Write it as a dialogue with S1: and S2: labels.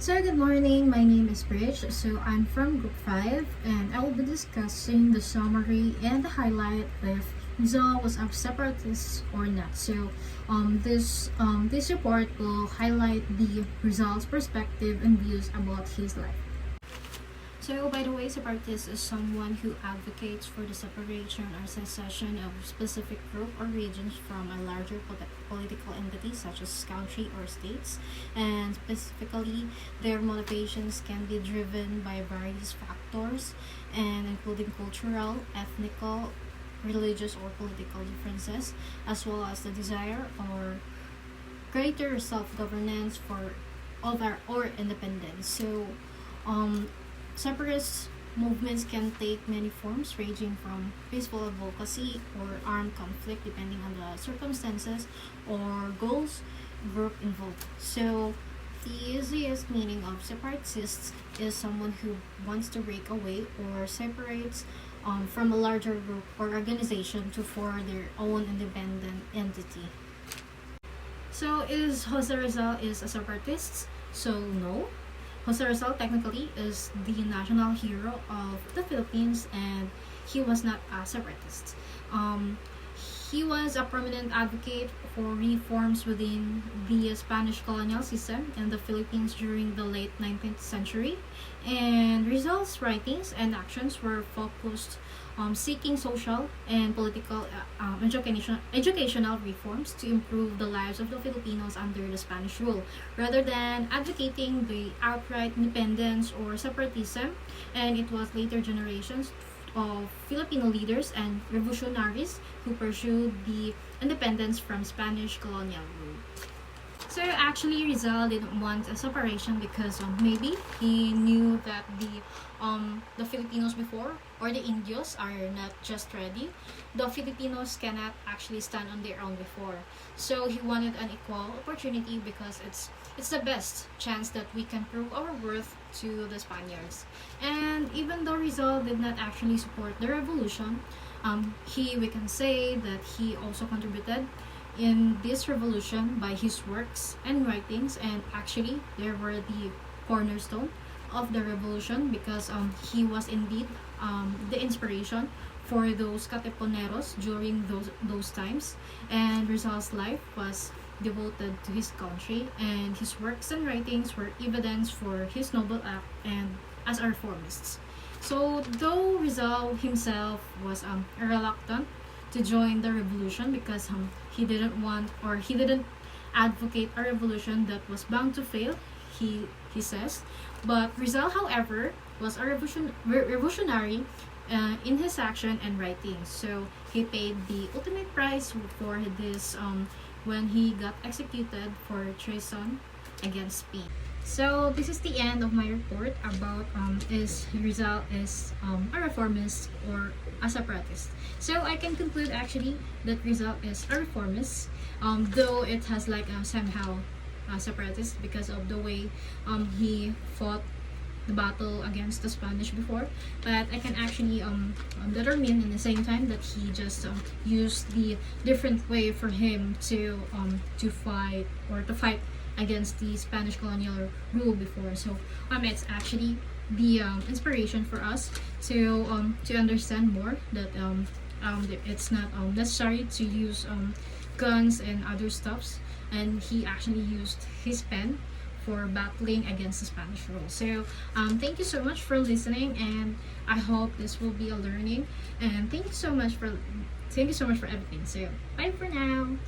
S1: So good morning, my name is Bridge. So I'm from Group 5 and I will be discussing the summary and the highlight if Rizal was a separatist or not. So this report will highlight the Rizal's perspective and views about his life. So, by the way, separatist is someone who advocates for the separation or secession of specific group or regions from a larger political entity such as country or states, and specifically, their motivations can be driven by various factors, and including cultural, ethnical, religious, or political differences, as well as the desire or greater self-governance for all or independence. So, separatist movements can take many forms, ranging from peaceful advocacy or armed conflict, depending on the circumstances or goals group involved. So, the easiest meaning of separatists is someone who wants to break away or separates from a larger group or organization to form their own independent entity. So, is Jose Rizal is a separatist? So, no. Jose Rizal technically is the national hero of the Philippines, and he was not a separatist. He was a prominent advocate for reforms within the Spanish colonial system in the Philippines during the late 19th century. And Rizal's writings and actions were focused on seeking social and political educational reforms to improve the lives of the Filipinos under the Spanish rule, rather than advocating the outright independence or separatism. And it was later generations of Filipino leaders and revolutionaries who pursued the independence from Spanish colonial rule. So actually, Rizal didn't want a separation because maybe he knew that the Filipinos before, or the Indios, are not just ready. The Filipinos cannot actually stand on their own before. So he wanted an equal opportunity because it's the best chance that we can prove our worth to the Spaniards. And even though Rizal did not actually support the revolution, we can say that he also contributed in this revolution by his works and writings, and actually they were the cornerstone of the revolution because he was indeed the inspiration for those Katipuneros during those times. And Rizal's life was devoted to his country, and his works and writings were evidence for his noble act and as a reformist. So though Rizal himself was reluctant to join the revolution because he didn't want, or he didn't advocate a revolution that was bound to fail, he says. But Rizal, however, was a revolutionary in his action and writing. So he paid the ultimate price for this when he got executed for treason against Spain. So this is the end of my report about is Rizal is a reformist or a separatist. So I can conclude actually that Rizal is a reformist, though it has like somehow a separatist because of the way he fought the battle against the Spanish before. But I can actually determine in the same time that he just used the different way for him to fight against the Spanish colonial rule before. So it's actually the inspiration for us to understand more that it's not necessary to use guns and other stuffs, and he actually used his pen for battling against the Spanish rule. So thank you so much for listening, and I hope this will be a learning, and thank you so much for everything. So bye for now.